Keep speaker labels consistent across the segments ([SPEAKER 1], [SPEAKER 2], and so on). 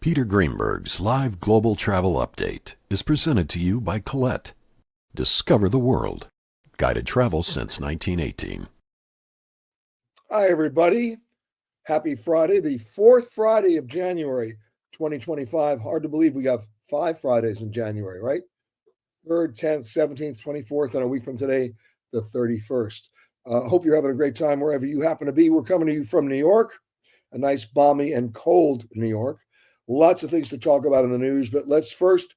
[SPEAKER 1] Peter Greenberg's live global travel update is presented to you by Colette. Discover the world. Guided travel since 1918.
[SPEAKER 2] Hi, everybody. Happy Friday, the fourth Friday of January 2025. Hard to believe we got 5 Fridays in January, right? 3rd, 10th, 17th, 24th, and a week from today, the 31st. Hope you're having a great time wherever you happen to be. We're coming to you from New York, a nice, balmy, and cold New York. Lots of things to talk about in the news, but let's first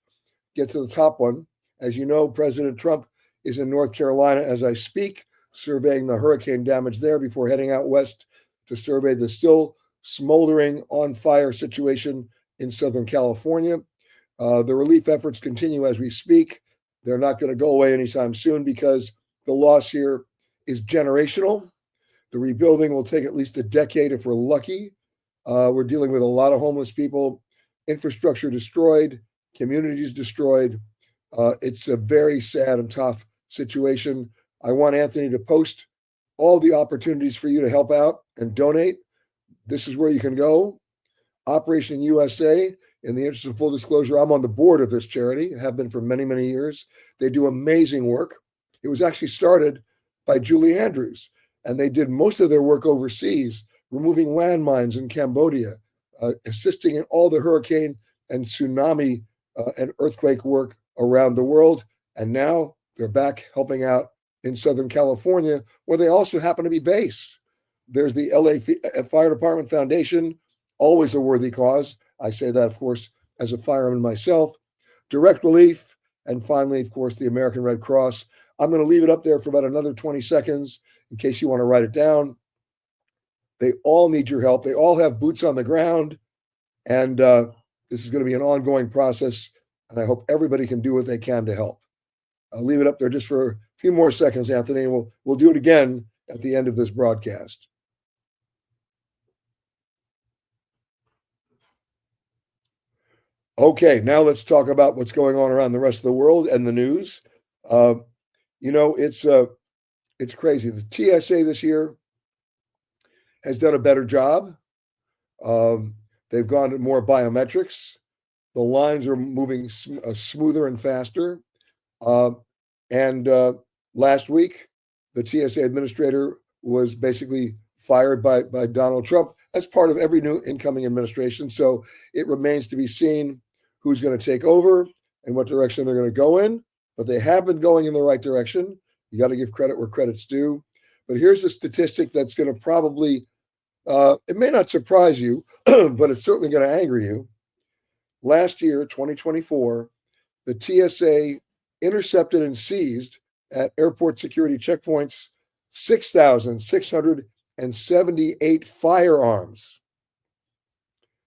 [SPEAKER 2] get to the top one. As you know, President Trump is in North Carolina as I speak, surveying the hurricane damage there before heading out west to survey the still smoldering on fire situation in Southern California. The relief efforts continue as we speak. They're not going to go away anytime soon because the loss here is generational. The rebuilding will take at least a decade if we're lucky. We're dealing with a lot of homeless people, infrastructure destroyed, communities destroyed. It's a very sad and tough situation. I want Anthony to post all the opportunities for you to help out and donate. This is where you can go. Operation USA, in the interest of full disclosure, I'm on the board of this charity, have been for many, many years. They do amazing work. It was actually started by Julie Andrews, and they did most of their work overseas, removing landmines in Cambodia, assisting in all the hurricane and tsunami and earthquake work around the world. And now they're back helping out in Southern California, where they also happen to be based. There's the LA Fire Department Foundation, always a worthy cause. I say that, of course, as a fireman myself. Direct Relief, and finally, of course, the American Red Cross. I'm going to leave it up there for about another 20 seconds in case you want to write it down. They all need your help. They all have boots on the ground, and this is going to be an ongoing process, and I hope everybody can do what they can to help. I'll leave it up there just for a few more seconds, Anthony, and we'll do it again at the end of this broadcast. Okay, now let's talk about what's going on around the rest of the world and the news. It's crazy. The TSA this year has done a better job. They've gone to more biometrics. The lines are moving smoother and faster. And last week, the TSA administrator was basically fired by Donald Trump as part of every new incoming administration. So it remains to be seen who's going to take over and what direction they're going to go in. But they have been going in the right direction. You got to give credit where credit's due. But here's a statistic that's going to probably, it may not surprise you, but it's certainly going to anger you. Last year, 2024, the TSA intercepted and seized at airport security checkpoints 6,678 firearms.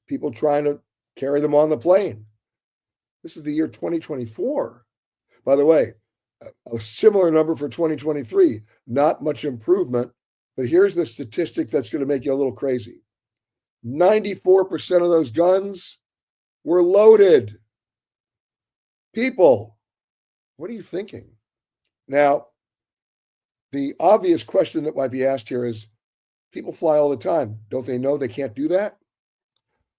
[SPEAKER 2] People trying to carry them on the plane. This is the year 2024. By the way, a similar number for 2023. Not much improvement, but here's the statistic that's going to make you a little crazy. 94% of those guns were loaded. People, what are you thinking? Now, the obvious question that might be asked here is, people fly all the time. Don't they know they can't do that?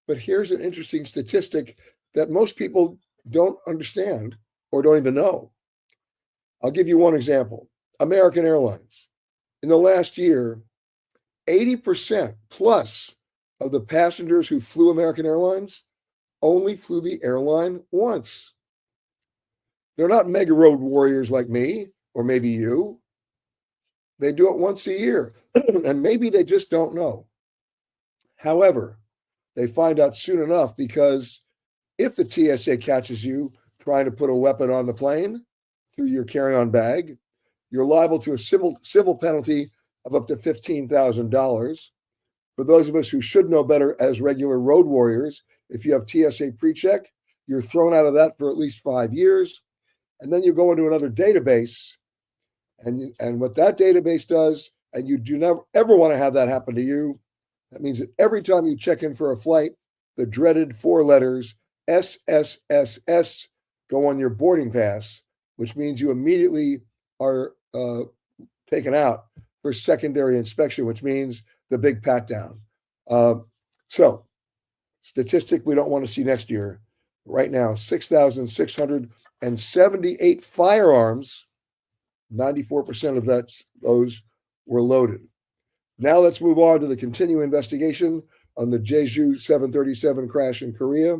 [SPEAKER 2] But here's an interesting statistic that most people don't understand or don't even know. I'll give you one example. American Airlines. In the last year, 80% plus of the passengers who flew American Airlines only flew the airline once. They're not mega road warriors like me or maybe you. They do it once a year, and maybe they just don't know. However, they find out soon enough because if the TSA catches you trying to put a weapon on the plane through your carry-on bag, you're liable to a civil penalty of up to $15,000. For those of us who should know better as regular road warriors, if you have TSA pre-check, you're thrown out of that for at least 5 years. And then you go into another database. And what that database does, and you do never ever want to have that happen to you, that means that every time you check in for a flight, the dreaded 4 letters SSSS go on your boarding pass, which means you immediately are taken out for secondary inspection, which means the big pat down. So statistic we don't want to see next year. Right now, 6,678 firearms, 94% of those were loaded. Now let's move on to the continuing investigation on the Jeju 737 crash in Korea.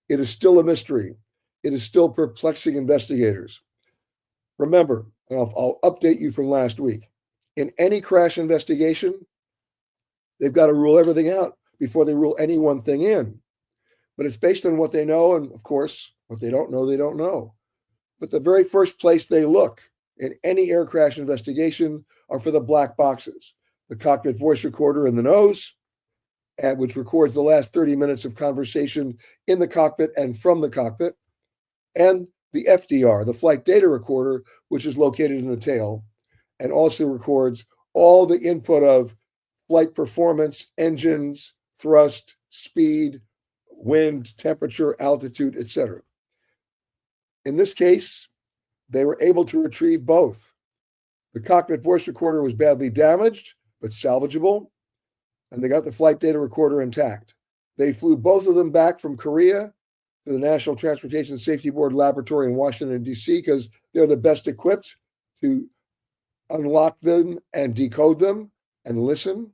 [SPEAKER 2] It is still a mystery. It is still perplexing investigators. Remember, and I'll update you from last week, in any crash investigation, they've got to rule everything out before they rule any one thing in. But it's based on what they know, and of course, what they don't know, they don't know. But the very first place they look in any air crash investigation are for the black boxes, the cockpit voice recorder in the nose, which records the last 30 minutes of conversation in the cockpit and from the cockpit, and the FDR, the flight data recorder, which is located in the tail, and also records all the input of flight performance, engines, thrust, speed, wind, temperature, altitude, etc. In this case, they were able to retrieve both. The cockpit voice recorder was badly damaged, but salvageable, and they got the flight data recorder intact. They flew both of them back from Korea to the National Transportation Safety Board laboratory in Washington, D.C., because they're the best equipped to unlock them and decode them and listen.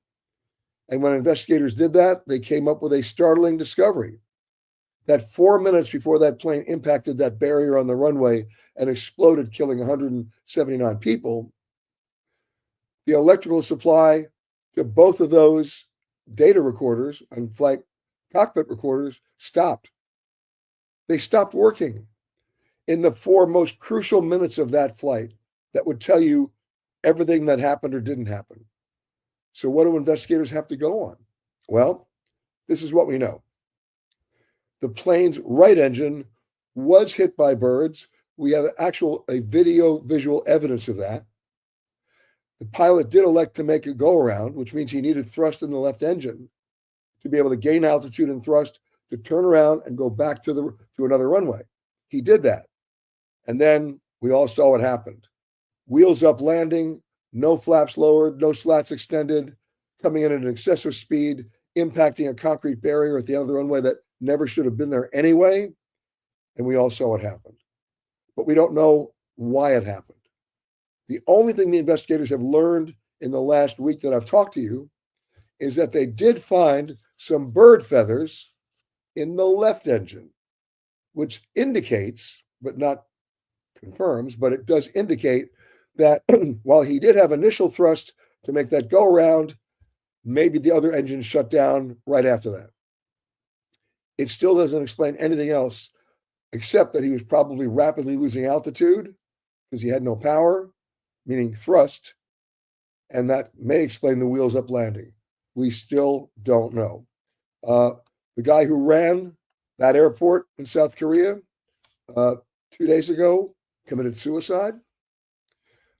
[SPEAKER 2] And when investigators did that, they came up with a startling discovery that 4 minutes before that plane impacted that barrier on the runway and exploded, killing 179 people, the electrical supply to both of those data recorders and flight cockpit recorders stopped. They stopped working in the 4 most crucial minutes of that flight that would tell you everything that happened or didn't happen. So what do investigators have to go on? Well, this is what we know. The plane's right engine was hit by birds. We have a visual evidence of that. The pilot did elect to make a go-around, which means he needed thrust in the left engine to be able to gain altitude and thrust to turn around and go back to another runway. He did that. And then we all saw what happened. Wheels up landing, no flaps lowered, no slats extended, coming in at an excessive speed, impacting a concrete barrier at the end of the runway that never should have been there anyway. And we all saw what happened. But we don't know why it happened. The only thing the investigators have learned in the last week that I've talked to you is that they did find some bird feathers in the left engine, which indicates, but not confirms, but it does indicate that while he did have initial thrust to make that go around, maybe the other engine shut down right after that. It still doesn't explain anything else except that he was probably rapidly losing altitude because he had no power, meaning thrust, and that may explain the wheels up landing. We still don't know. The guy who ran that airport in South Korea 2 days ago committed suicide.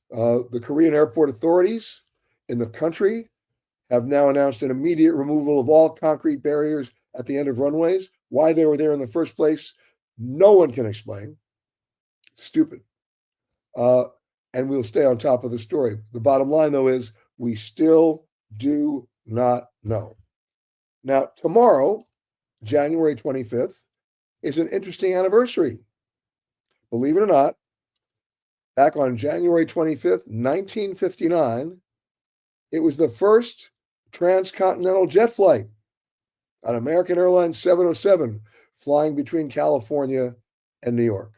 [SPEAKER 2] The Korean airport authorities in the country have now announced an immediate removal of all concrete barriers at the end of runways. Why they were there in the first place, no one can explain. Stupid. And we'll stay on top of the story. The bottom line, though, is we still do not know. Now, tomorrow, January 25th, is an interesting anniversary. Believe it or not, back on January 25th, 1959, it was the first transcontinental jet flight, an American Airlines 707, flying between California and New York.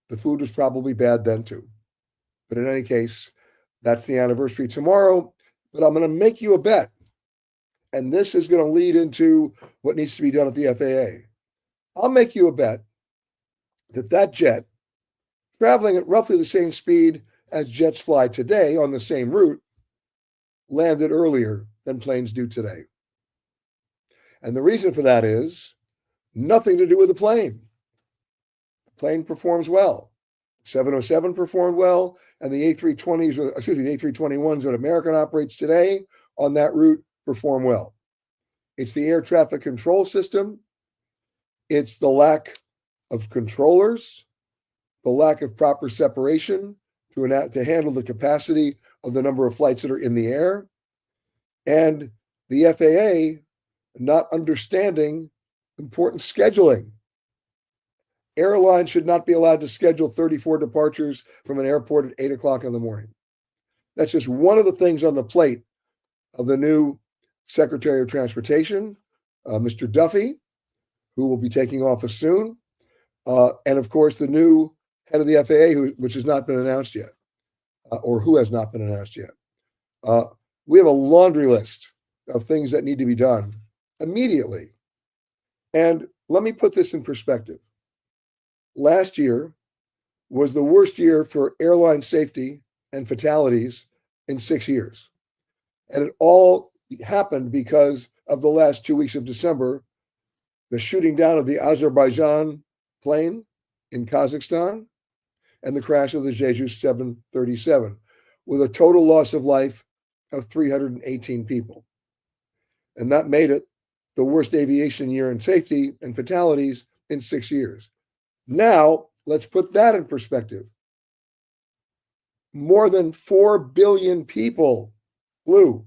[SPEAKER 2] The food was probably bad then too. But in any case, that's the anniversary tomorrow. But I'm going to make you a bet. And this is going to lead into what needs to be done at the FAA. I'll make you a bet that that jet, traveling at roughly the same speed as jets fly today on the same route, landed earlier than planes do today. And the reason for that is nothing to do with the plane. The plane performs well. 707 performed well, and the A320s, the A321s that American operates today on that route perform well. It's the air traffic control system. It's the lack of controllers, the lack of proper separation to handle the capacity of the number of flights that are in the air. And the FAA not understanding important scheduling. Airlines should not be allowed to schedule 34 departures from an airport at 8 o'clock in the morning. That's just one of the things on the plate of the new Secretary of Transportation, Mr. Duffy, who will be taking office soon. And of course, the new head of the FAA, which has not been announced yet, or who has not been announced yet. We have a laundry list of things that need to be done immediately. And let me put this in perspective. Last year was the worst year for airline safety and fatalities in 6 years. And it all happened because of the last 2 weeks of December, the shooting down of the Azerbaijan plane in Kazakhstan, and the crash of the Jeju 737, with a total loss of life of 318 people. And that made it the worst aviation year in safety and fatalities in 6 years. Now, let's put that in perspective. More than 4 billion people flew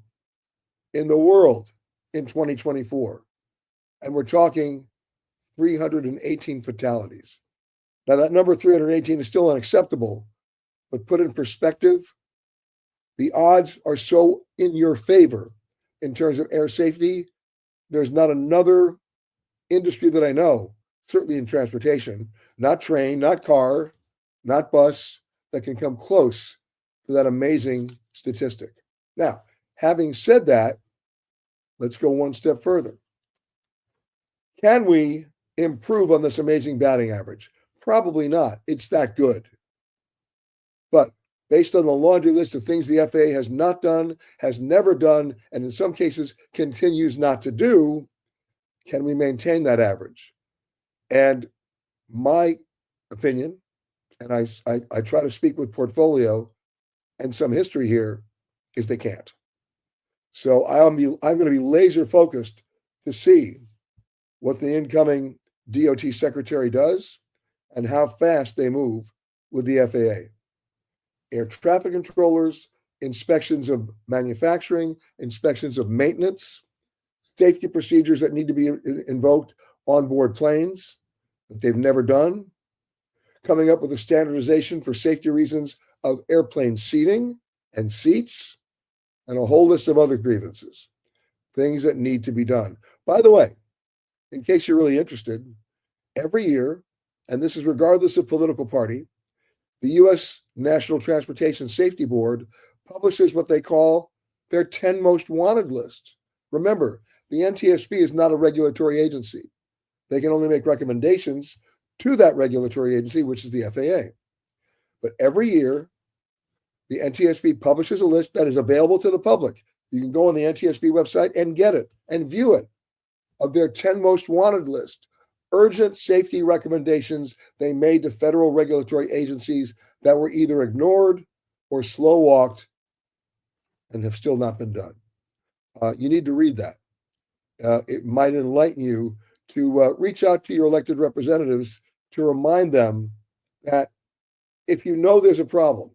[SPEAKER 2] in the world in 2024. And we're talking 318 fatalities. Now, that number 318 is still unacceptable, but put in perspective, the odds are so in your favor in terms of air safety. There's not another industry that I know, certainly in transportation, not train, not car, not bus, that can come close to that amazing statistic. Now, having said that, let's go one step further. Can we improve on this amazing batting average? Probably not. It's that good. But based on the laundry list of things the FAA has not done, has never done, and in some cases continues not to do, can we maintain that average? And my opinion, and I try to speak with portfolio and some history here, is they can't. So I'm going to be laser focused to see what the incoming DOT secretary does and how fast they move with the FAA. Air traffic controllers, inspections of manufacturing, inspections of maintenance, safety procedures that need to be invoked on board planes that they've never done, coming up with a standardization for safety reasons of airplane seating and seats, and a whole list of other grievances, things that need to be done. By the way, in case you're really interested, every year, and this is regardless of political party, the U.S. National Transportation Safety Board publishes what they call their 10 most wanted list. Remember, the NTSB is not a regulatory agency. They can only make recommendations to that regulatory agency, which is the FAA. But every year, the NTSB publishes a list that is available to the public. You can go on the NTSB website and get it and view it, of their 10 most wanted list, urgent safety recommendations they made to federal regulatory agencies that were either ignored or slow walked and have still not been done. You need to read that. It might enlighten you to reach out to your elected representatives to remind them that if you know there's a problem,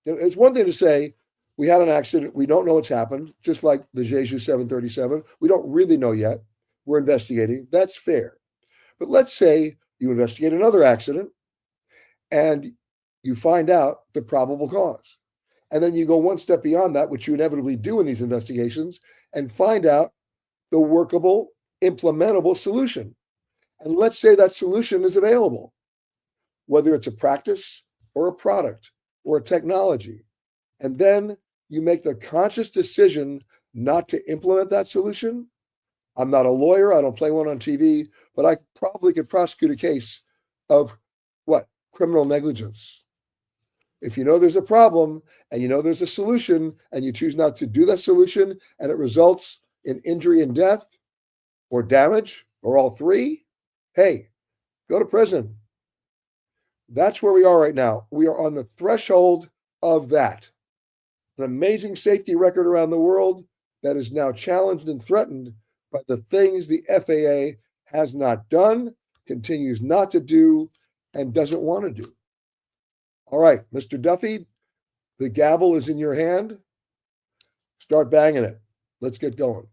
[SPEAKER 2] it's one thing to say, we had an accident, we don't know what's happened, just like the Jeju 737. We don't really know yet. We're investigating. That's fair. But let's say you investigate another accident and you find out the probable cause. And then you go one step beyond that, which you inevitably do in these investigations, and find out the workable, implementable solution. And let's say that solution is available, whether it's a practice or a product or a technology. And then you make the conscious decision not to implement that solution. I'm not a lawyer. I don't play one on TV, but I probably could prosecute a case of what? Criminal negligence. If you know there's a problem and you know there's a solution and you choose not to do that solution and it results in injury and death or damage or all three, hey, go to prison. That's where we are right now. We are on the threshold of that. An amazing safety record around the world that is now challenged and threatened by the things the FAA has not done, continues not to do, and doesn't want to do. All right, Mr. Duffy, the gavel is in your hand. Start banging it. Let's get going.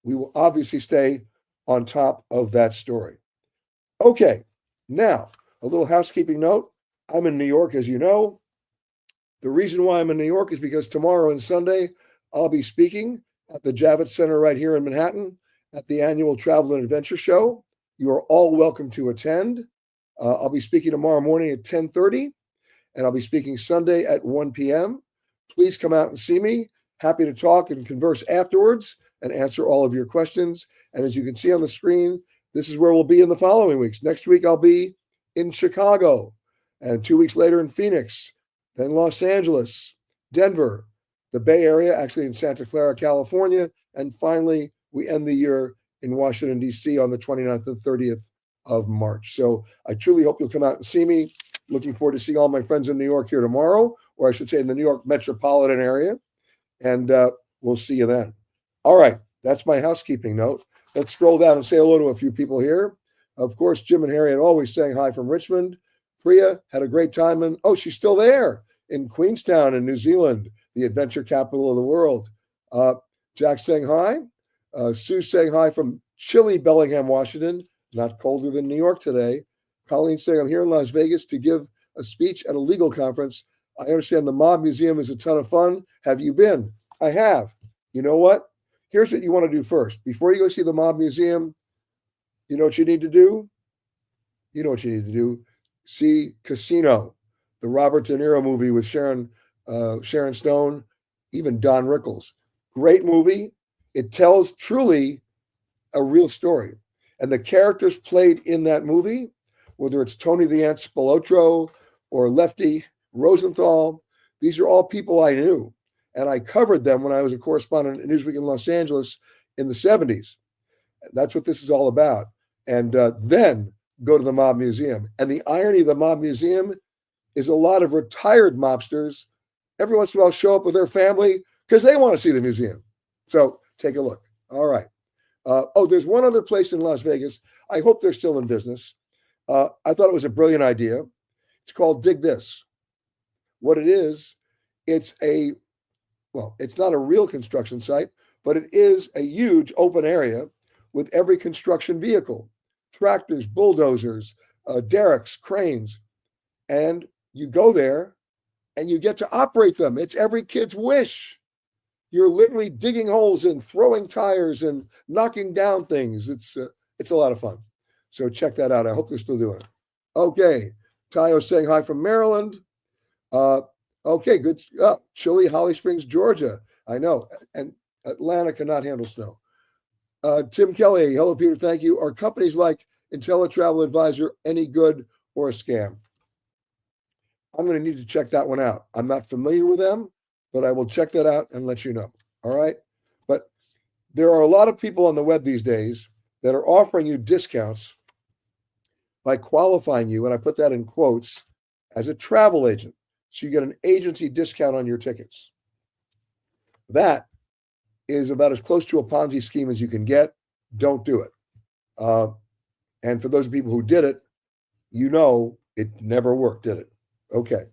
[SPEAKER 2] we will obviously stay on top of that story. Okay, now a little housekeeping note. I'm in New York, as you know. The reason why I'm in New York is because tomorrow and Sunday, I'll be speaking at the Javits Center right here in Manhattan at the annual Travel and Adventure Show. You are all welcome to attend. I'll be speaking tomorrow morning at 10:30, and I'll be speaking Sunday at 1 p.m. Please come out and see me. Happy to talk and converse afterwards and answer all of your questions. And as you can see on the screen, this is where we'll be in the following weeks. Next week, I'll be in Chicago, and 2 weeks later in Phoenix, then Los Angeles, Denver, the Bay Area, actually in Santa Clara, California, and finally, we end the year in Washington, D.C. on the 29th and 30th of March. So I truly hope you'll come out and see me. Looking forward to seeing all my friends in New York here tomorrow, or I should say in the New York metropolitan area, and we'll see you then. All right, that's my housekeeping note. Let's scroll down and say hello to a few people here. Of course, Jim and Harriet always saying hi from Richmond. Priya had a great time she's still there in Queenstown in New Zealand, the adventure capital of the world. Jack saying hi. Sue saying hi from chilly Bellingham, Washington, not colder than New York today. Colleen saying, I'm here in Las Vegas to give a speech at a legal conference. I understand the Mob Museum is a ton of fun. Have you been? I have. You know what? Here's what you want to do first. Before you go see the Mob Museum, you know what you need to do? You know what you need to do? See Casino, the Robert De Niro movie with Sharon Stone, even Don Rickles. Great movie. It tells truly a real story. And the characters played in that movie, whether it's Tony the Ant Spilotro or Lefty Rosenthal, these are all people I knew. And I covered them when I was a correspondent at Newsweek in Los Angeles in the 70s. That's what this is all about. And then go to the Mob Museum. And the irony of the Mob Museum is a lot of retired mobsters every once in a while show up with their family because they want to see the museum. So take a look. All right. There's one other place in Las Vegas. I hope they're still in business. I thought it was a brilliant idea. It's called Dig This. What it is, it's not a real construction site, but it is a huge open area with every construction vehicle, tractors, bulldozers, derricks, cranes. And you go there and you get to operate them. It's every kid's wish. You're literally digging holes and throwing tires and knocking down things. It's a lot of fun. So check that out. I hope they're still doing it. Okay. Tayo saying hi from Maryland. Okay, good. Chilly, Holly Springs, Georgia. I know. And Atlanta cannot handle snow. Tim Kelly, hello, Peter. Thank you. Are companies like IntelliTravel Advisor any good or a scam? I'm going to need to check that one out. I'm not familiar with them, but I will check that out and let you know. All right. But there are a lot of people on the web these days that are offering you discounts by qualifying you, and I put that in quotes, as a travel agent. So you get an agency discount on your tickets. That is about as close to a Ponzi scheme as you can get. Don't do it. And for those people who did it, you know it never worked, did it? Okay.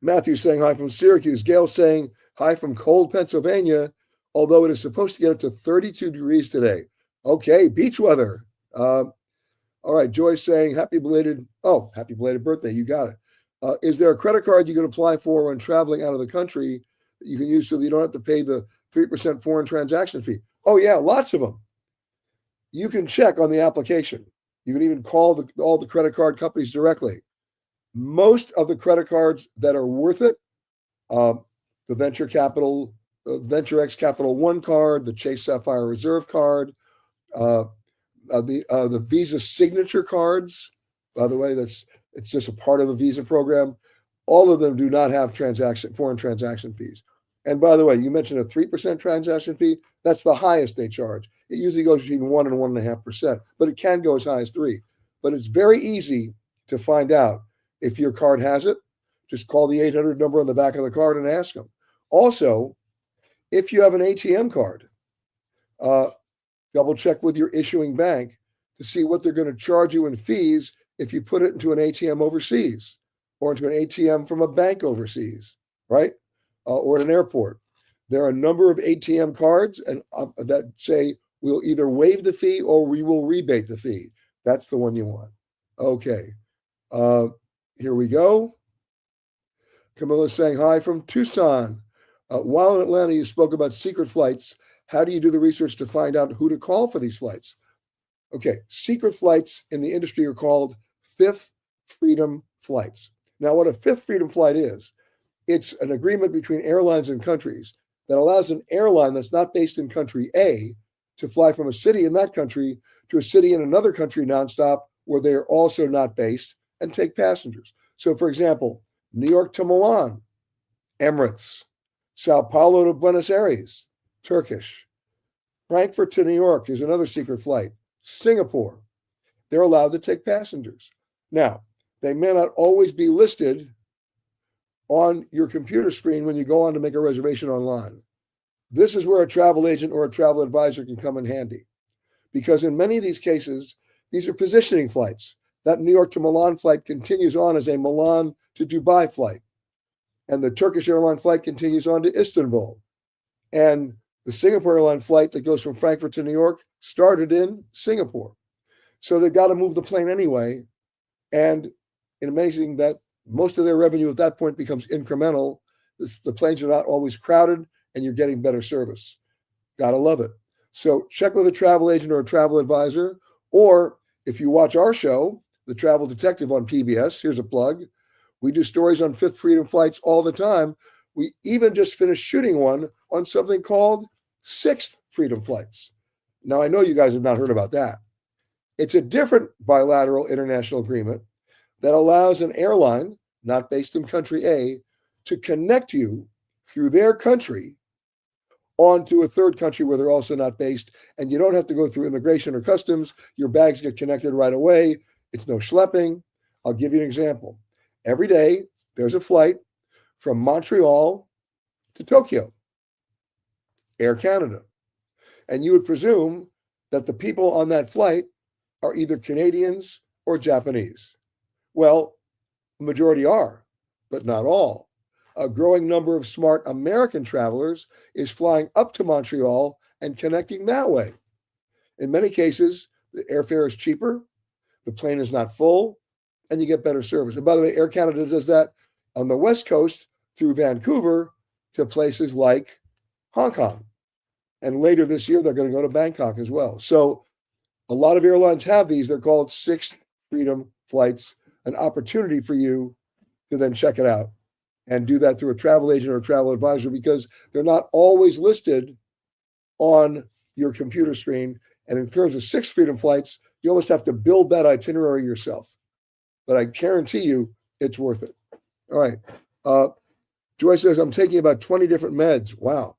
[SPEAKER 2] Matthew saying hi from Syracuse. Gail saying hi from cold Pennsylvania, although it is supposed to get up to 32 degrees today. Okay, beach weather. All right, Joyce saying happy belated birthday. You got it. Is there a credit card you can apply for when traveling out of the country that you can use so that you don't have to pay the 3% foreign transaction fee? Oh, yeah, lots of them. You can check on the application. You can even call all the credit card companies directly. Most of the credit cards that are worth it, the Venture X Capital One card, the Chase Sapphire Reserve card, the Visa signature cards, by the way, it's just a part of a Visa program. All of them do not have foreign transaction fees. And by the way, you mentioned a 3% transaction fee. That's the highest they charge. It usually goes between 1 and 1.5%, but it can go as high as 3. But it's very easy to find out if your card has it. Just call the 800 number on the back of the card and ask them. Also, if you have an ATM card, double check with your issuing bank to see what they're going to charge you in fees if you put it into an ATM overseas or into an ATM from a bank overseas, right? Or at an airport. There are a number of ATM cards and that say we'll either waive the fee or we will rebate the fee. That's the one you want. Okay. Here we go. Camilla's saying hi from Tucson. While in Atlanta, you spoke about secret flights. How do you do the research to find out who to call for these flights? Okay, secret flights in the industry are called Fifth Freedom flights. Now, what a Fifth Freedom flight is, it's an agreement between airlines and countries that allows an airline that's not based in country A to fly from a city in that country to a city in another country nonstop where they are also not based and take passengers. So, for example, New York to Milan, Emirates, Sao Paulo to Buenos Aires, Turkish. Frankfurt to New York is another secret flight. Singapore, they're allowed to take passengers. Now, they may not always be listed on your computer screen when you go on to make a reservation online. This is where a travel agent or a travel advisor can come in handy. Because in many of these cases, these are positioning flights. That New York to Milan flight continues on as a Milan to Dubai flight. And the Turkish airline flight continues on to Istanbul. And the Singapore airline flight that goes from Frankfurt to New York started in Singapore. So they've got to move the plane anyway. And it's amazing that most of their revenue at that point becomes incremental. The planes are not always crowded and you're getting better service. Gotta love it. So check with a travel agent or a travel advisor. Or if you watch our show, The Travel Detective on PBS, here's a plug. We do stories on Fifth Freedom flights all the time. We even just finished shooting one on something called Sixth Freedom flights. Now, I know you guys have not heard about that. It's a different bilateral international agreement that allows an airline, not based in country A, to connect you through their country onto a third country where they're also not based, and you don't have to go through immigration or customs. Your bags get connected right away. It's no schlepping. I'll give you an example. Every day, there's a flight from Montreal to Tokyo, Air Canada. And you would presume that the people on that flight are either Canadians or Japanese. Well, the majority are, but not all. A growing number of smart American travelers is flying up to Montreal and connecting that way. In many cases, the airfare is cheaper, the plane is not full, and you get better service. And by the way, Air Canada does that on the West Coast through Vancouver to places like Hong Kong. And later this year, they're going to go to Bangkok as well. So a lot of airlines have these. They're called Sixth Freedom flights, an opportunity for you to then check it out and do that through a travel agent or a travel advisor because they're not always listed on your computer screen. And in terms of Sixth Freedom flights, you almost have to build that itinerary yourself. But I guarantee you it's worth it. All right. Joyce says, I'm taking about 20 different meds. Wow.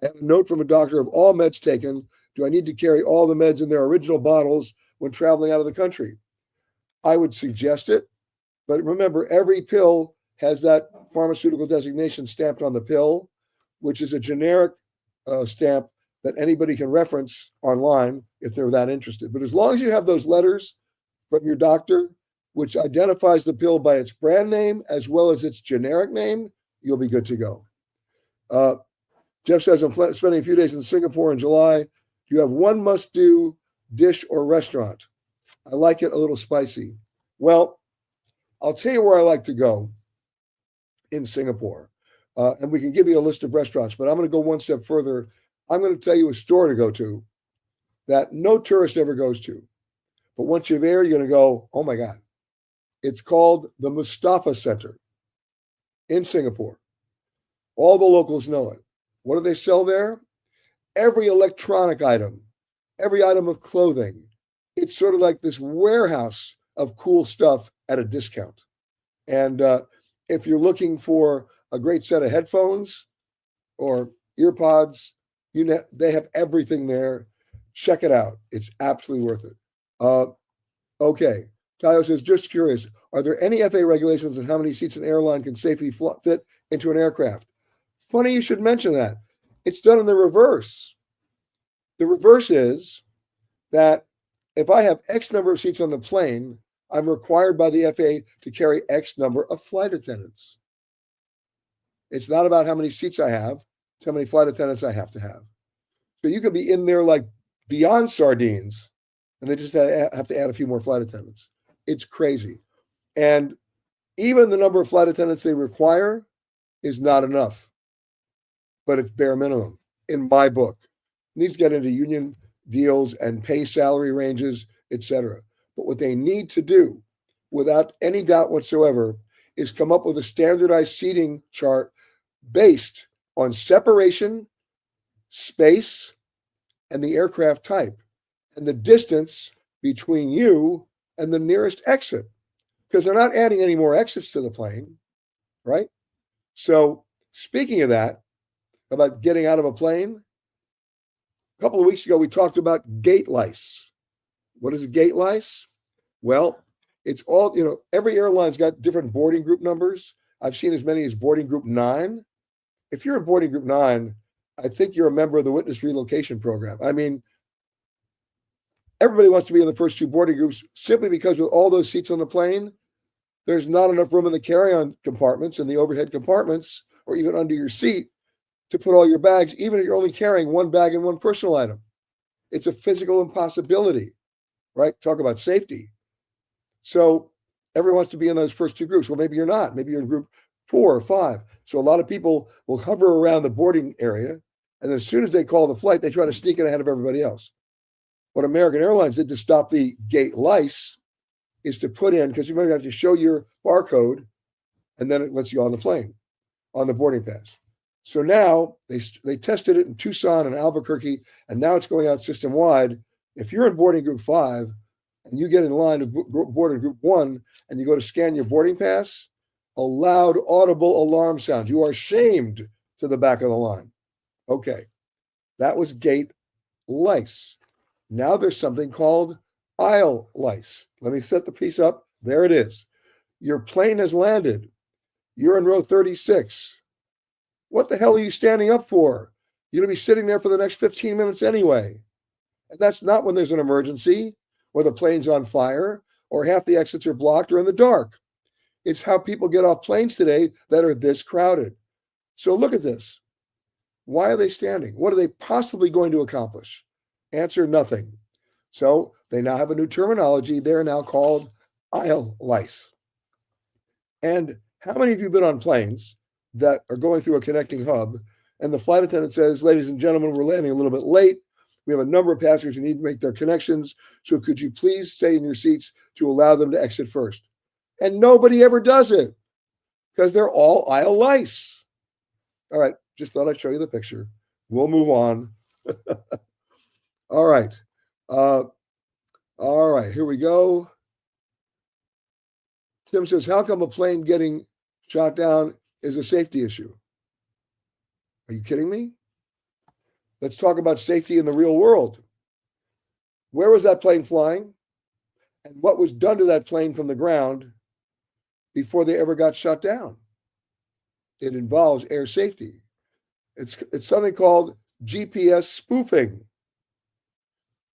[SPEAKER 2] I have a note from a doctor of all meds taken. Do I need to carry all the meds in their original bottles when traveling out of the country? I would suggest it. But remember, every pill has that pharmaceutical designation stamped on the pill, which is a generic stamp that anybody can reference online if they're that interested. But as long as you have those letters from your doctor, which identifies the pill by its brand name as well as its generic name, you'll be good to go. Jeff says, I'm spending a few days in Singapore in July. Do you have one must-do dish or restaurant? I like it a little spicy. Well, I'll tell you where I like to go in Singapore. And we can give you a list of restaurants, but I'm going to go one step further. I'm going to tell you a store to go to that no tourist ever goes to. But once you're there, you're going to go, oh my God. It's called the Mustafa Center in Singapore. All the locals know it. What do they sell there? Every electronic item, every item of clothing. It's sort of like this warehouse of cool stuff at a discount. And if you're looking for a great set of headphones or earpods, they have everything there. Check it out. It's absolutely worth it. Okay. Tayo says, just curious, are there any FAA regulations on how many seats an airline can safely fit into an aircraft? Funny you should mention that. It's done in the reverse. The reverse is that if I have X number of seats on the plane, I'm required by the FAA to carry X number of flight attendants. It's not about how many seats I have. That's how many flight attendants I have to have. So you could be in there like beyond sardines, and they just have to add a few more flight attendants. It's crazy. And even the number of flight attendants they require is not enough, but it's bare minimum in my book. It needs to get into union deals and pay salary ranges, etc. But what they need to do, without any doubt whatsoever, is come up with a standardized seating chart based on separation, space, and the aircraft type, and the distance between you and the nearest exit, because they're not adding any more exits to the plane, right? So speaking of that, about getting out of a plane, a couple of weeks ago, we talked about gate lice. What is a gate lice? Well, it's all, every airline's got different boarding group numbers. I've seen as many as boarding group 9. If you're in boarding group 9, I think you're a member of the witness relocation program. I mean, everybody wants to be in the first 2 boarding groups simply because with all those seats on the plane, there's not enough room in the carry-on compartments and the overhead compartments, or even under your seat, to put all your bags, even if you're only carrying 1 bag and 1 personal item. It's a physical impossibility, right? Talk about safety. So everyone wants to be in those first 2 groups. Well, maybe you're not. Maybe you're in group 4 or 5. So a lot of people will hover around the boarding area, and then as soon as they call the flight, they try to sneak in ahead of everybody else. What American Airlines did to stop the gate lice is to put in, because you might have to show your barcode, and then it lets you on the plane, on the boarding pass. So now they tested it in Tucson and Albuquerque, and now it's going out system-wide. If you're in boarding group 5 and you get in line to board in group 1 and you go to scan your boarding pass, a loud audible alarm sound. You are shamed to the back of the line. Okay, that was gate lice. Now there's something called aisle lice. Let me set the piece up. There it is. Your plane has landed. You're in row 36. What the hell are you standing up for? You're going to be sitting there for the next 15 minutes anyway. And that's not when there's an emergency, or the plane's on fire, or half the exits are blocked or in the dark. It's how people get off planes today that are this crowded. So look at this. Why are they standing? What are they possibly going to accomplish? Answer, nothing. So they now have a new terminology. They're now called aisle lice. And how many of you have been on planes that are going through a connecting hub, and the flight attendant says, ladies and gentlemen, we're landing a little bit late. We have a number of passengers who need to make their connections. So could you please stay in your seats to allow them to exit first? And nobody ever does it because they're all aisle lice. All right, just thought I'd show you the picture. We'll move on. All right. All right, here we go. Tim says, how come a plane getting shot down is a safety issue? Are you kidding me? Let's talk about safety in the real world. Where was that plane flying? And what was done to that plane from the ground before they ever got shut down? It involves air safety. It's something called GPS spoofing.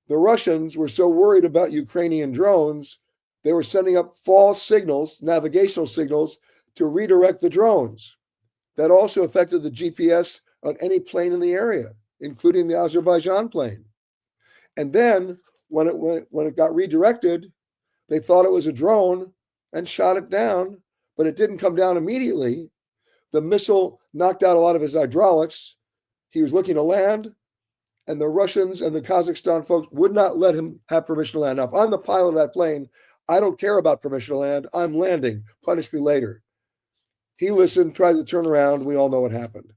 [SPEAKER 2] The Russians were so worried about Ukrainian drones, they were sending up false signals, navigational signals, to redirect the drones. That also affected the GPS on any plane in the area, including the Azerbaijan plane. And then when it got redirected, they thought it was a drone and shot it down, but it didn't come down immediately. The missile knocked out a lot of his hydraulics. He was looking to land, and the Russians and the Kazakhstan folks would not let him have permission to land. Now, if I'm the pilot of that plane, I don't care about permission to land. I'm landing. Punish me later. He listened, tried to turn around. We all know what happened.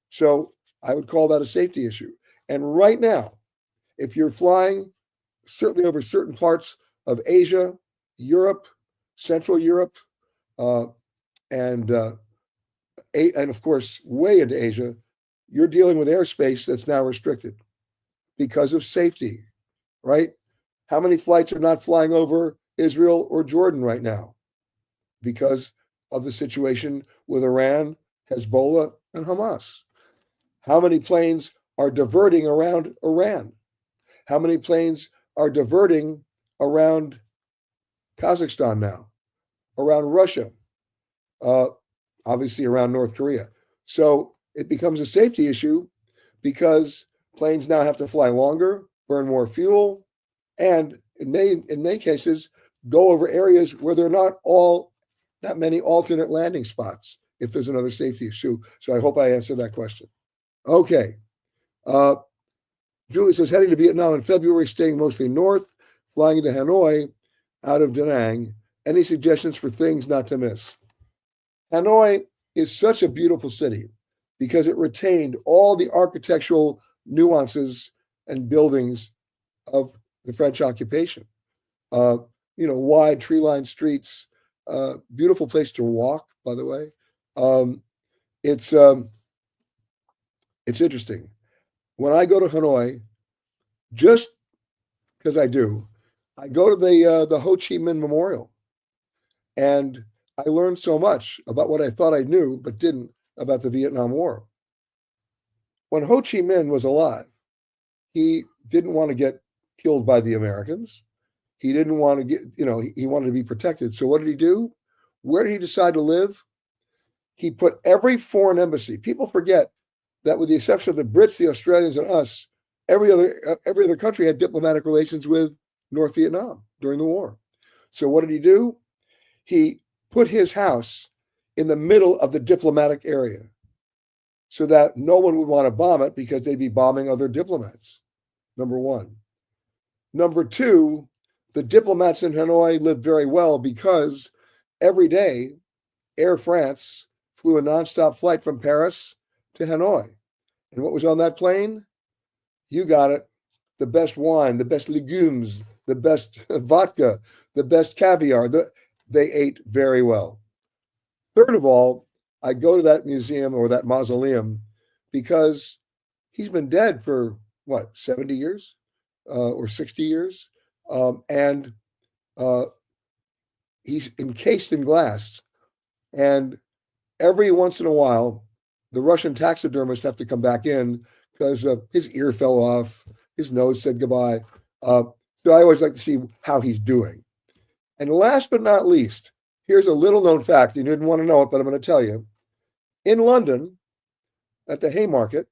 [SPEAKER 2] So I would call that a safety issue. And right now, if you're flying certainly over certain parts of Asia, Europe, Central Europe, and of course, way into Asia, you're dealing with airspace that's now restricted because of safety, right? How many flights are not flying over Israel or Jordan right now because of the situation with Iran, Hezbollah, and Hamas? How many planes are diverting around Iran? How many planes are diverting around Kazakhstan now, around Russia, obviously around North Korea? So it becomes a safety issue because planes now have to fly longer, burn more fuel, and in many cases go over areas where there are not all that many alternate landing spots if there's another safety issue. So I hope I answered that question. Okay. Julie says, heading to Vietnam in February, staying mostly north, flying to Hanoi out of Da Nang. Any suggestions for things not to miss? Hanoi is such a beautiful city because it retained all the architectural nuances and buildings of the French occupation. Wide tree-lined streets, beautiful place to walk, by the way. It's interesting. When I go to Hanoi, just because I do, I go to the Ho Chi Minh Memorial, and I learned so much about what I thought I knew but didn't about the Vietnam War. When Ho Chi Minh was alive, he didn't want to get killed by the Americans. He didn't want to get, he wanted to be protected. So what did he do? Where did he decide to live? He put every foreign embassy. People forget that with the exception of the Brits, the Australians, and us, every other country had diplomatic relations with North Vietnam during the war. So what did he do? He put his house in the middle of the diplomatic area so that no one would want to bomb it because they'd be bombing other diplomats, number one. Number two, the diplomats in Hanoi lived very well because every day Air France flew a nonstop flight from Paris to Hanoi. And what was on that plane? You got it. The best wine, the best legumes, the best vodka, the best caviar. They ate very well. Third of all, I go to that museum or that mausoleum because he's been dead for, 70 years or 60 years? And he's encased in glass. And every once in a while, the Russian taxidermists have to come back in because his ear fell off, his nose said goodbye. So I always like to see how he's doing. And last but not least, here's a little known fact. You didn't want to know it, but I'm going to tell you. In London, at the Haymarket,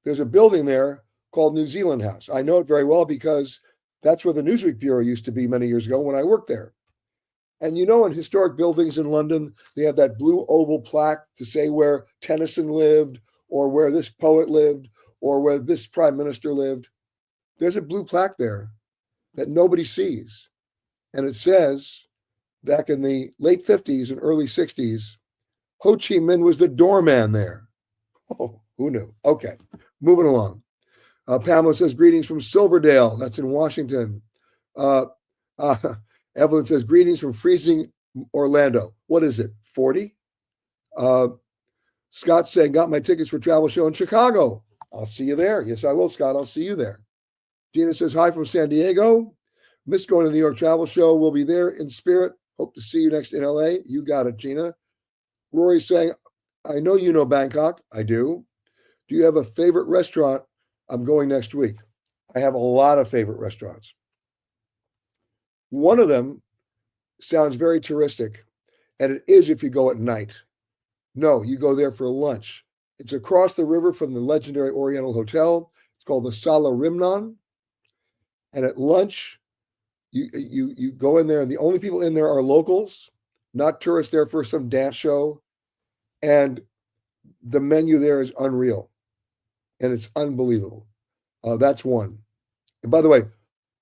[SPEAKER 2] there's a building there called New Zealand House. I know it very well because that's where the Newsweek Bureau used to be many years ago when I worked there. And in historic buildings in London, they have that blue oval plaque to say where Tennyson lived or where this poet lived or where this prime minister lived. There's a blue plaque there that nobody sees. And it says, back in the late 50s and early 60s, Ho Chi Minh was the doorman there. Oh, who knew? Okay, moving along. Pamela says, greetings from Silverdale. That's in Washington. Evelyn says, greetings from freezing Orlando. What is it, 40? Scott saying, got my tickets for travel show in Chicago. I'll see you there. Yes, I will, Scott. I'll see you there. Gina says, hi from San Diego. Miss going to the New York Travel Show. We'll be there in spirit. Hope to see you next in LA. You got it, Gina. Rory's saying, I know you know Bangkok. I do. Do you have a favorite restaurant? I'm going next week. I have a lot of favorite restaurants. One of them sounds very touristic, and it is if you go at night. No, you go there for lunch. It's across the river from the legendary Oriental Hotel. It's called the Sala Rimnon. And at lunch, you go in there, and the only people in there are locals, not tourists there for some dance show. And the menu there is unreal, and it's unbelievable. That's one. And by the way,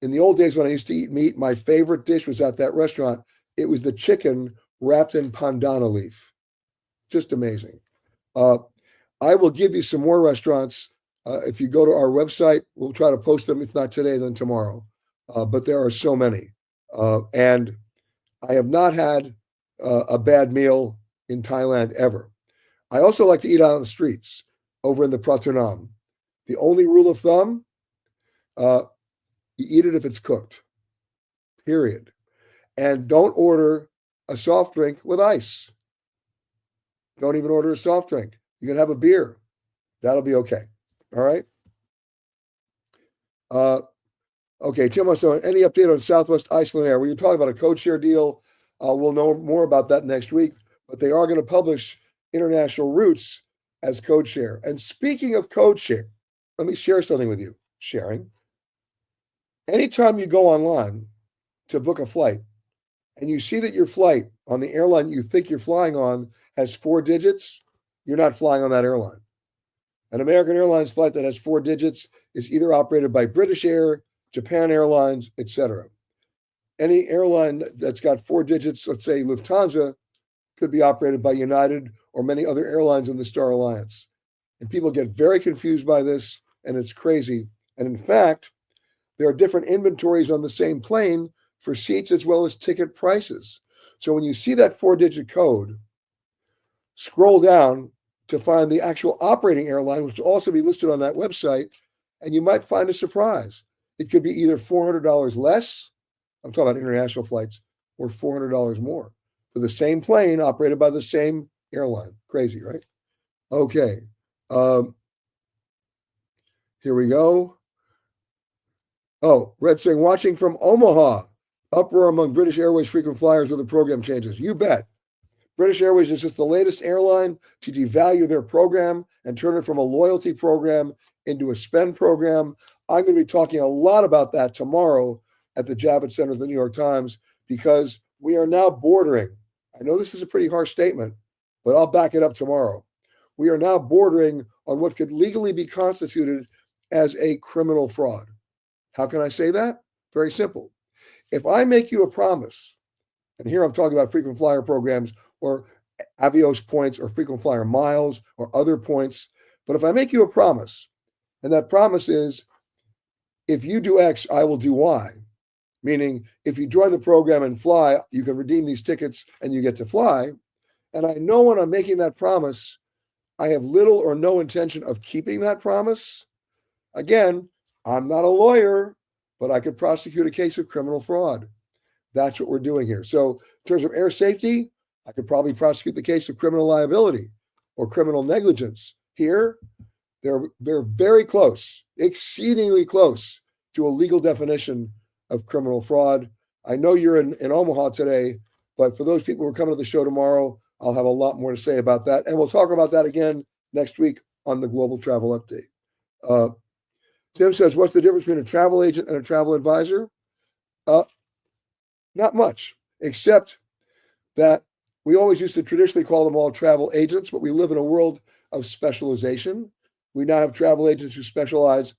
[SPEAKER 2] in the old days when I used to eat meat, my favorite dish was at that restaurant. It was the chicken wrapped in pandana leaf. Just amazing. I will give you some more restaurants. If you go to our website, we'll try to post them, if not today, then tomorrow. But there are so many. And I have not had a bad meal in Thailand ever. I also like to eat out on the streets over in the Pratunam. The only rule of thumb, you eat it if it's cooked, period. And don't order a soft drink with ice. Don't even order a soft drink. You can have a beer. That'll be okay. All right? Okay, Tim wants to know, any update on Southwest Iceland Air? We were talking about a code share deal. We'll know more about that next week, but they are going to publish international routes as code share. And speaking of code share, let me share something with you. Sharing. Anytime you go online to book a flight and you see that your flight on the airline you think you're flying on has 4 digits, you're not flying on that airline. An American Airlines flight that has 4 digits is either operated by British Air, Japan Airlines, etc. Any airline that's got 4 digits, let's say Lufthansa, could be operated by United or many other airlines in the Star Alliance. And people get very confused by this, and it's crazy. And in fact, there are different inventories on the same plane for seats as well as ticket prices. So when you see that 4-digit code, scroll down to find the actual operating airline, which will also be listed on that website, and you might find a surprise. It could be either $400 less, I'm talking about international flights, or $400 more for the same plane operated by the same airline. Crazy, right? Okay. Here we go. Oh, Red saying, watching from Omaha. Uproar among British Airways frequent flyers with the program changes. You bet. British Airways is just the latest airline to devalue their program and turn it from a loyalty program into a spend program. I'm going to be talking a lot about that tomorrow at the Javits Center of the New York Times, because we are now bordering. I know this is a pretty harsh statement, but I'll back it up tomorrow. We are now bordering on what could legally be constituted as a criminal fraud. How can I say that? Very simple. If I make you a promise, and here I'm talking about frequent flyer programs or Avios points or frequent flyer miles or other points, but if I make you a promise, and that promise is, if you do X, I will do Y, meaning if you join the program and fly, you can redeem these tickets and you get to fly, and I know when I'm making that promise, I have little or no intention of keeping that promise, again, I'm not a lawyer, but I could prosecute a case of criminal fraud. That's what we're doing here. So in terms of air safety, I could probably prosecute the case of criminal liability or criminal negligence. Here, they're very close, exceedingly close to a legal definition of criminal fraud. I know you're in Omaha today, but for those people who are coming to the show tomorrow, I'll have a lot more to say about that. And we'll talk about that again next week on the Global Travel Update. Tim says, what's the difference between a travel agent and a travel advisor? Not much, except that we always used to traditionally call them all travel agents, but we live in a world of specialization. We now have travel agents who specialize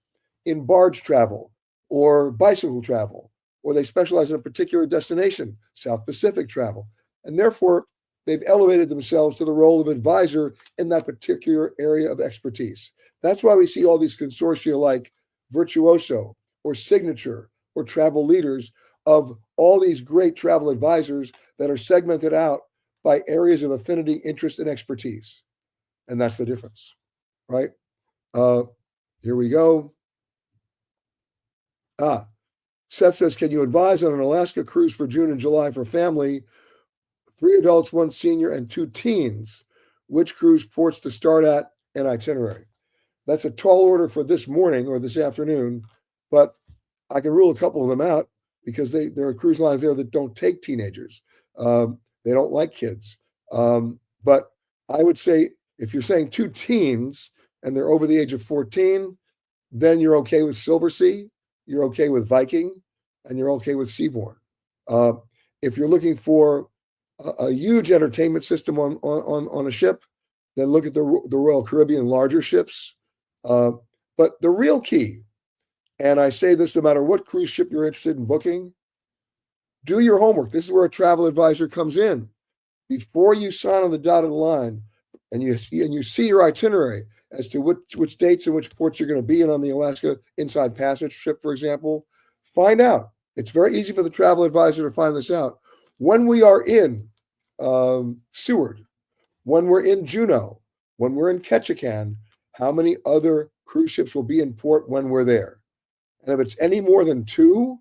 [SPEAKER 2] in barge travel or bicycle travel, or they specialize in a particular destination, South Pacific travel. And therefore, they've elevated themselves to the role of advisor in that particular area of expertise. That's why we see all these consortia like Virtuoso or Signature or Travel Leaders of all these great travel advisors that are segmented out by areas of affinity, interest, and expertise. And that's the difference, right? Here we go. Seth says, can you advise on an Alaska cruise for June and July for family, 3 adults, 1 senior, and 2 teens? Which cruise ports to start at and itinerary? That's a tall order for this morning or this afternoon, but I can rule a couple of them out because there are cruise lines there that don't take teenagers. They don't like kids. But I would say if you're saying 2 teens and they're over the age of 14, then you're okay with Silver Sea, you're okay with Viking, and you're okay with Seabourn. If you're looking for a huge entertainment system on a ship, then look at the Royal Caribbean larger ships. But the real key, and I say this no matter what cruise ship you're interested in booking, do your homework. This is where a travel advisor comes in. Before you sign on the dotted line and you see your itinerary as to which dates and which ports you're going to be in on the Alaska Inside Passage trip, for example, find out. It's very easy for the travel advisor to find this out. When we are in Seward, when we're in Juneau, when we're in Ketchikan, how many other cruise ships will be in port when we're there? And if it's any more than 2,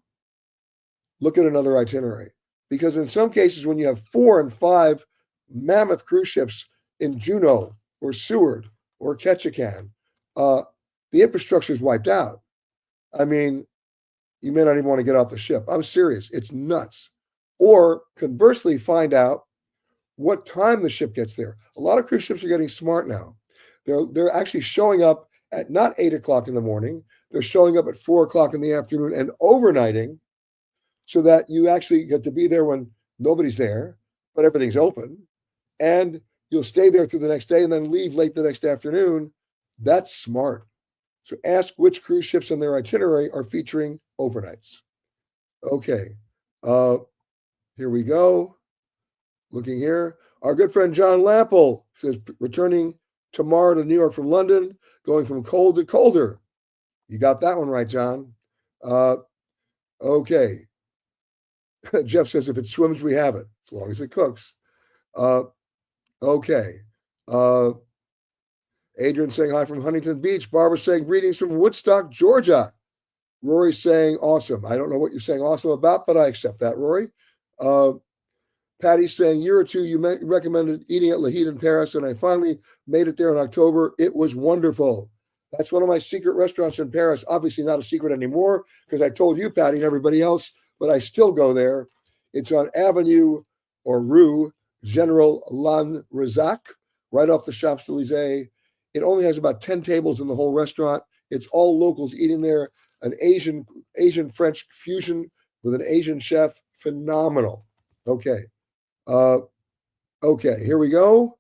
[SPEAKER 2] look at another itinerary. Because in some cases, when you have 4 and 5 mammoth cruise ships in Juneau or Seward or Ketchikan, the infrastructure is wiped out. I mean, you may not even want to get off the ship. I'm serious. It's nuts. Or conversely, find out what time the ship gets there. A lot of cruise ships are getting smart now. They're actually showing up at not 8 o'clock in the morning. They're showing up at 4 o'clock in the afternoon and overnighting so that you actually get to be there when nobody's there, but everything's open. And you'll stay there through the next day and then leave late the next afternoon. That's smart. So ask which cruise ships on their itinerary are featuring overnights. Okay. Here we go. Looking here. Our good friend John Lample says, returning tomorrow to New York from London, going from cold to colder. You got that one right, John. Okay. Jeff says, if it swims, we have it, as long as it cooks. Okay. Adrian saying hi from Huntington Beach. Barbara saying greetings from Woodstock, Georgia. Rory saying awesome. I don't know what you're saying awesome about, but I accept that, Rory. Patty saying, year or two, you recommended eating at La Heat in Paris, and I finally made it there in October. It was wonderful. That's one of my secret restaurants in Paris. Obviously not a secret anymore because I told you, Patty, and everybody else, but I still go there. It's on Avenue or Rue General Lanrezac, right off the Champs-Élysées. It only has about 10 tables in the whole restaurant. It's all locals eating there. An Asian-French fusion with an Asian chef. Phenomenal. Okay. Okay, here we go.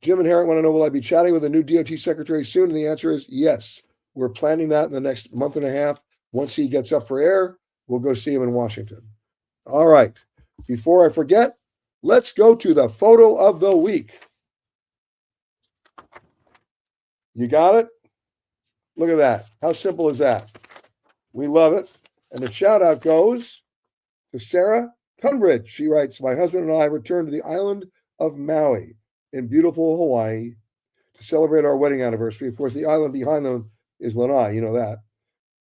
[SPEAKER 2] Jim and Harriet want to know, will I be chatting with a new DOT secretary soon? And the answer is yes. We're planning that in the next month and a half. Once he gets up for air, we'll go see him in Washington. All right. Before I forget, let's go to the photo of the week. You got it? Look at that. How simple is that? We love it. And the shout out goes to Sarah Tunbridge. She writes, my husband and I returned to the island of Maui in beautiful Hawaii to celebrate our wedding anniversary. Of course, the island behind them is Lanai. You know that.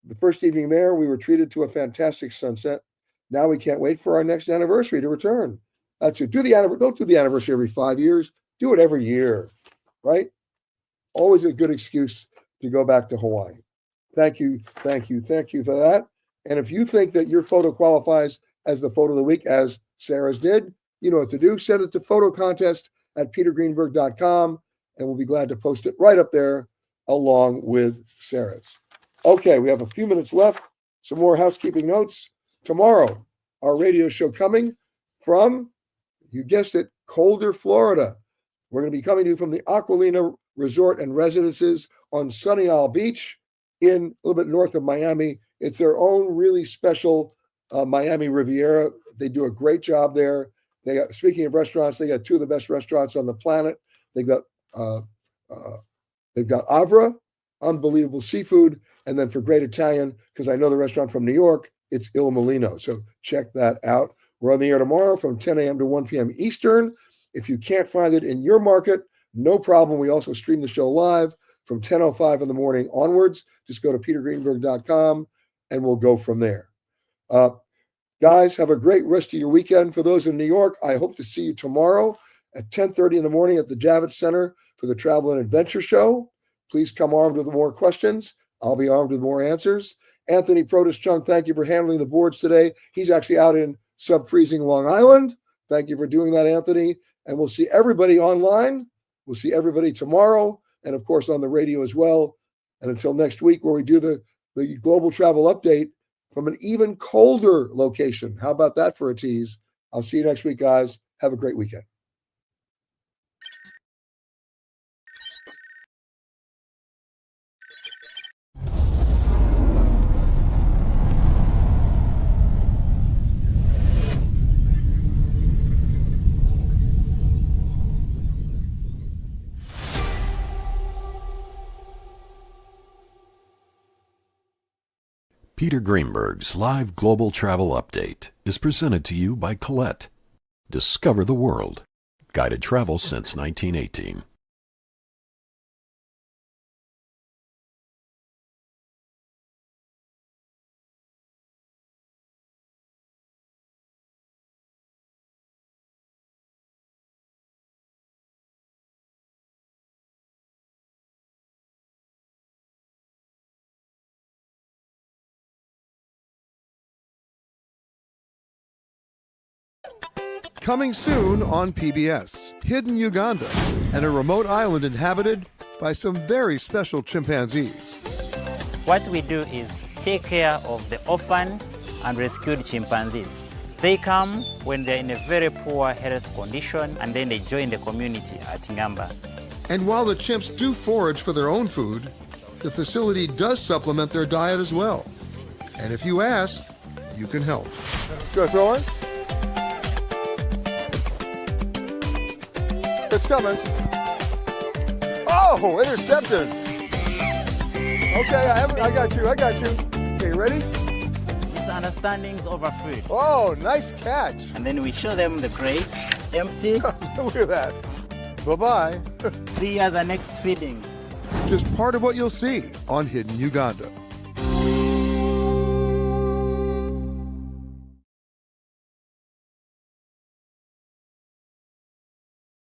[SPEAKER 2] The first evening there, we were treated to a fantastic sunset. Now we can't wait for our next anniversary to return. Don't do the anniversary every 5 years. Do it every year, right? Always a good excuse to go back to Hawaii. Thank you for that. And if you think that your photo qualifies as the photo of the week, as Sarah's did, you know what to do. Send it to photocontest@petergreenberg.com, and we'll be glad to post it right up there along with Sarah's. Okay, we have a few minutes left. Some more housekeeping notes. Tomorrow, our radio show coming from, you guessed it, colder Florida. We're going to be coming to you from the Aquilina Resort and Residences on Sunny Isle Beach in a little bit north of Miami. It's their own really special Miami Riviera. They do a great job there. Speaking of restaurants, they got two of the best restaurants on the planet. They've got Avra, unbelievable seafood, and then for great Italian, because I know the restaurant from New York, it's Il Molino. So check that out. We're on the air tomorrow from 10 a.m. to 1 p.m. Eastern. If you can't find it in your market, no problem. We also stream the show live from 10:05 in the morning onwards. Just go to petergreenberg.com and we'll go from there. Guys, have a great rest of your weekend. For those in New York, I hope to see you tomorrow at 10:30 in the morning at the Javits Center for the Travel and Adventure Show. Please come armed with more questions. I'll be armed with more answers. Anthony Protas-Chung, thank you for handling the boards today. He's actually out in sub-freezing Long Island. Thank you for doing that, Anthony. And we'll see everybody online. We'll see everybody tomorrow, and of course on the radio as well. And until next week, where we do the global travel update from an even colder location. How about that for a tease? I'll see you next week, guys. Have a great weekend.
[SPEAKER 1] Peter Greenberg's live global travel update is presented to you by Colette. Discover the world. Guided travel since 1918.
[SPEAKER 3] Coming soon on PBS, Hidden Uganda. and a remote island inhabited by some very special chimpanzees.
[SPEAKER 4] What we do is take care of the orphan and rescued chimpanzees. They come when they're in a very poor health condition, and then they join the community at Ngamba.
[SPEAKER 3] And while the chimps do forage for their own food, the facility does supplement their diet as well. And if you ask, you can help.
[SPEAKER 2] Go throw it. It's coming. Oh, intercepted. Okay, I got you. Okay, you ready?
[SPEAKER 4] Misunderstandings over food.
[SPEAKER 2] Oh, nice catch.
[SPEAKER 4] And then we show them the crates empty.
[SPEAKER 2] Look at that. Bye-bye.
[SPEAKER 4] See you at the next feeding.
[SPEAKER 3] Just part of what you'll see on Hidden Uganda.